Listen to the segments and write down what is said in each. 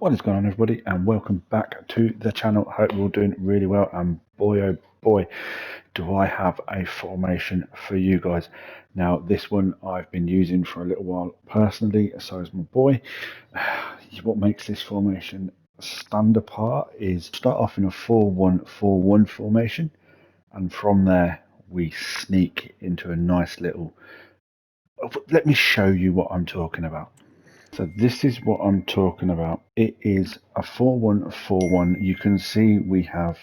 What is going on, everybody, and welcome back to the channel. Hope you're all doing really well, and boy oh boy do I have a formation for you guys. Now this one I've been using for a little while personally, so is my boy. What makes this formation stand apart is start off in a 4-1-4-1 formation, and from there we sneak into a nice little, let me show you what I'm talking about. So this is what I'm talking about. It is a 4-1-4-1. You can see we have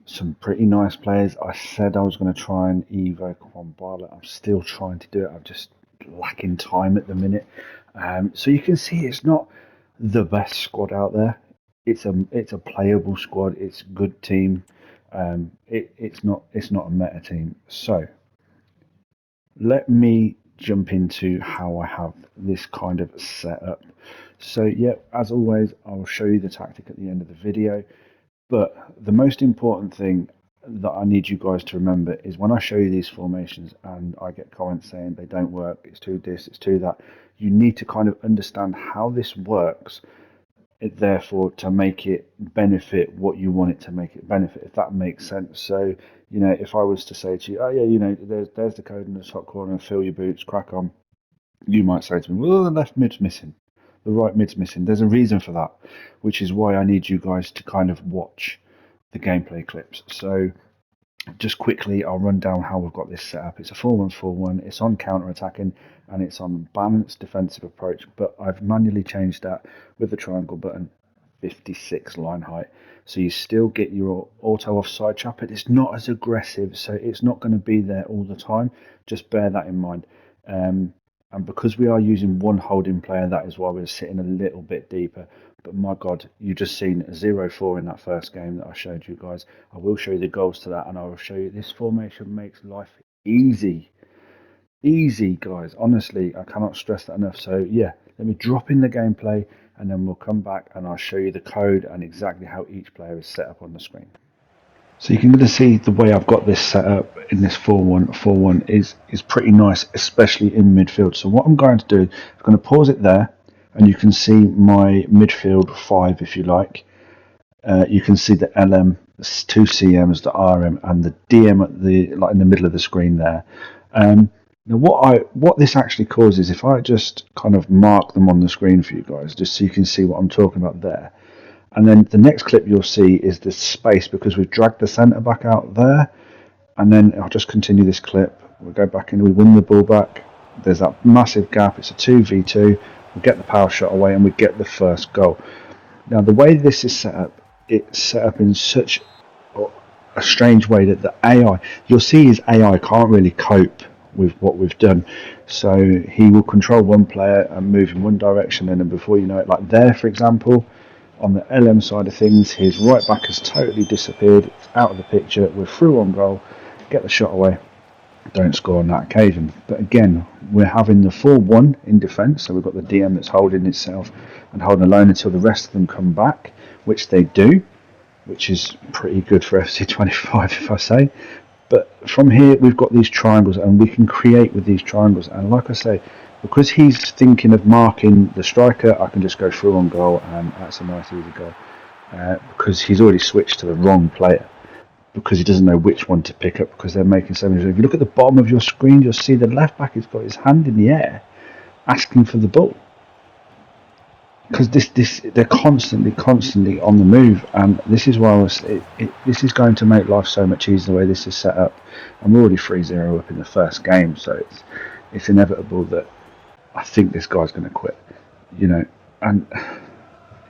some pretty nice players. I said I was going to try and Evo Kwambala. I'm still trying to do it. I'm just lacking time at the minute. So you can see it's not the best squad out there. It's a playable squad. It's a good team. It's not a meta team. So let me jump into how I have this kind of set up. So yeah, as always, I'll show you the tactic at the end of the video, but the most important thing that I need you guys to remember is when I show you these formations and I get comments saying they don't work, it's too this, it's too that, you need to kind of understand how this works, therefore to make it benefit what you want it to make it benefit, if that makes sense. So you know, if I was to say to you, oh yeah, you know, there's the code in the top corner, fill your boots, crack on, you might say to me, well, the left mid's missing, the right mid's missing. There's a reason for that, which is why I need you guys to kind of watch the gameplay clips. So just quickly, I'll run down how we've got this set up. It's a 4-1-4-1. It's on counter-attacking and it's on balanced defensive approach, but I've manually changed that with the triangle button, 56 line height. So you still get your auto offside trap. It's not as aggressive, so it's not going to be there all the time. Just bear that in mind. And because we are using one holding player, that is why we're sitting a little bit deeper. But my God, you just seen 0-4 in that first game that I showed you guys. I will show you the goals to that, and I will show you this formation makes life easy. Easy, guys. Honestly, I cannot stress that enough. So yeah, let me drop in the gameplay, and then we'll come back and I'll show you the code and exactly how each player is set up on the screen. So you can see the way I've got this set up in this 4-1-4-1 is pretty nice, especially in midfield. So what I'm going to do, I'm going to pause it there, and you can see my midfield 5, if you like. You can see the LM, the 2 CMs, the RM, and the DM at the in the middle of the screen there. Now what this actually causes, if I just kind of mark them on the screen for you guys, just so you can see what I'm talking about there. And then the next clip you'll see is this space, because we've dragged the centre back out there. And then I'll just continue this clip. We'll go back in, we win the ball back. There's that massive gap. It's a 2v2. We get the power shot away and we get the first goal. Now the way this is set up, it's set up in such a strange way that the AI, you'll see his AI can't really cope with what we've done. So he will control one player and move in one direction, and then before you know it, like there for example, on the LM side of things, his right back has totally disappeared. It's out of the picture. We're through on goal, get the shot away, don't score on that occasion. But again, we're having the 4-1 in defence, so we've got the DM that's holding itself and holding alone until the rest of them come back, which they do, which is pretty good for FC25 if I say. But from here we've got these triangles, and we can create with these triangles, and like I say, because he's thinking of marking the striker, I can just go through on goal, and that's a nice easy goal. Because he's already switched to the wrong player, because he doesn't know which one to pick up, because they're making so many. If you look at the bottom of your screen, you'll see the left back has got his hand in the air asking for the ball, because they're constantly on the move, and this is why this is going to make life so much easier the way this is set up. I'm already 3-0 up in the first game, so it's inevitable that I think this guy's going to quit, you know, and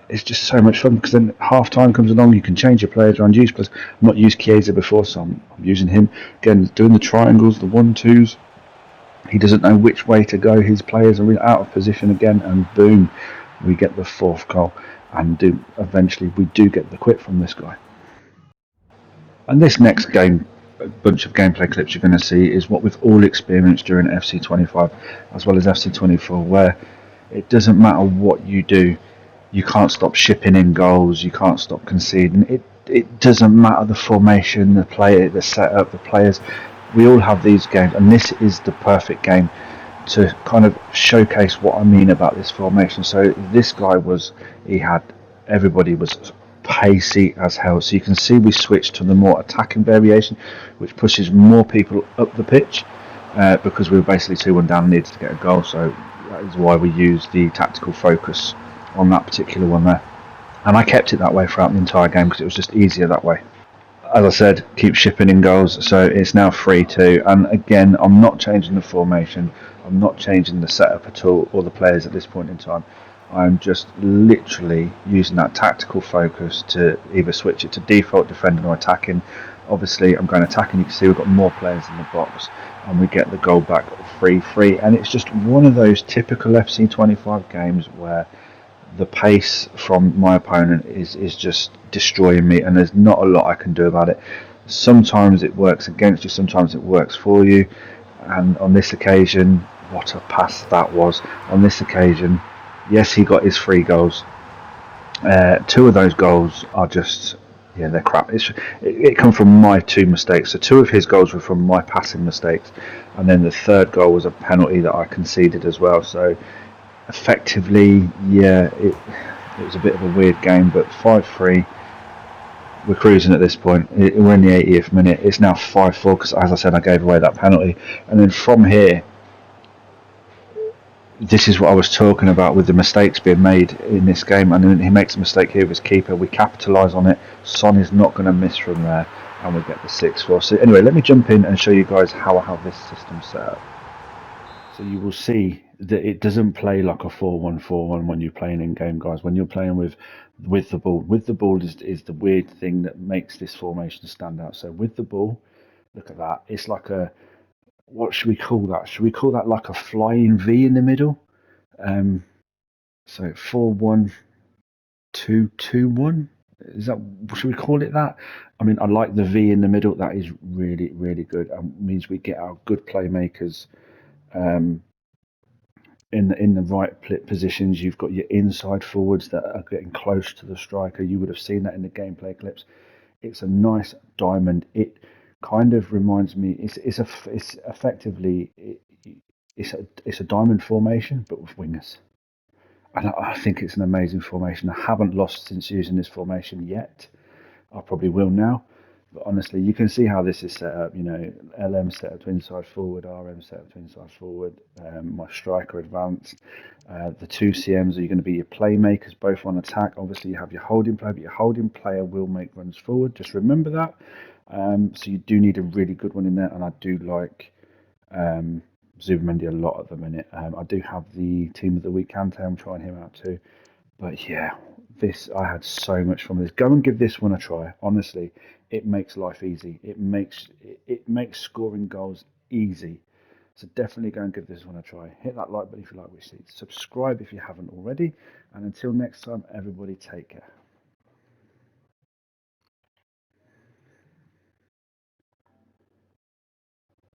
it's just so much fun, because then half time comes along, you can change your players around. I've not used Chiesa before, so I'm using him again, doing the triangles, the 1-2s. He doesn't know which way to go. His players are out of position again, and boom, we get the 4th goal, and eventually we do get the quit from this guy. And this next game, a bunch of gameplay clips you're going to see, is what we've all experienced during FC25 as well as FC24, where it doesn't matter what you do, you can't stop shipping in goals, you can't stop conceding. It doesn't matter the formation, the player, the setup, the players. We all have these games, and this is the perfect game to kind of showcase what I mean about this formation. So this guy everybody was pacey as hell. So you can see we switched to the more attacking variation, which pushes more people up the pitch because we were basically 2-1 down and needed to get a goal. So that is why we used the tactical focus on that particular one there. And I kept it that way throughout the entire game because it was just easier that way. As I said, keep shipping in goals, so it's now 3-2. And again, I'm not changing the formation, I'm not changing the setup at all, or the players at this point in time. I'm just literally using that tactical focus to either switch it to default defending or attacking. Obviously, I'm going attacking. You can see we've got more players in the box, and we get the goal back 3-3. And it's just one of those typical FC25 games where the pace from my opponent is just destroying me, and there's not a lot I can do about it. Sometimes it works against you, sometimes it works for you, and on this occasion, what a pass that was. On this occasion, yes, he got his 3 goals. 2 of those goals are just, yeah, they're crap. It come from my 2 mistakes. So 2 of his goals were from my passing mistakes, and then the 3rd goal was a penalty that I conceded as well. So effectively, yeah, it was a bit of a weird game, but 5-3, we're cruising at this point. We're in the 80th minute. It's now 5-4 because, as I said, I gave away that penalty. And then from here, this is what I was talking about with the mistakes being made in this game. And then he makes a mistake here with his keeper. We capitalise on it. Son is not going to miss from there, and we get the 6-4. So anyway, let me jump in and show you guys how I have this system set up. So you will see that it doesn't play like a 4-1-4-1 when you're playing in game, guys. When you're playing with the ball is the weird thing that makes this formation stand out. So with the ball, look at that. It's like what should we call that? Should we call that like a flying V in the middle? So 4-1-2-2-1. Is that, should we call it that? I mean, I like the V in the middle. That is really, really good. Means we get our good playmakers in the right positions. You've got your inside forwards that are getting close to the striker. You would have seen that in the gameplay clips. It's a nice diamond. It kind of reminds me. It's effectively it's a diamond formation, but with wingers. And I think it's an amazing formation. I haven't lost since using this formation yet. I probably will now. But honestly, you can see how this is set up. You know, LM set up to inside forward, RM set up to inside forward. My striker advanced. The 2 CMs are going to be your playmakers, both on attack. Obviously, you have your holding player, but your holding player will make runs forward. Just remember that. So you do need a really good one in there, and I do like Zubimendi a lot at the minute. I do have the team of the week Kante. I'm trying him out too. But yeah, I had so much fun with this. Go and give this one a try. Honestly, it makes life easy. It makes scoring goals easy. So definitely go and give this one a try. Hit that like button if you like what you see. Subscribe if you haven't already. And until next time, everybody take care.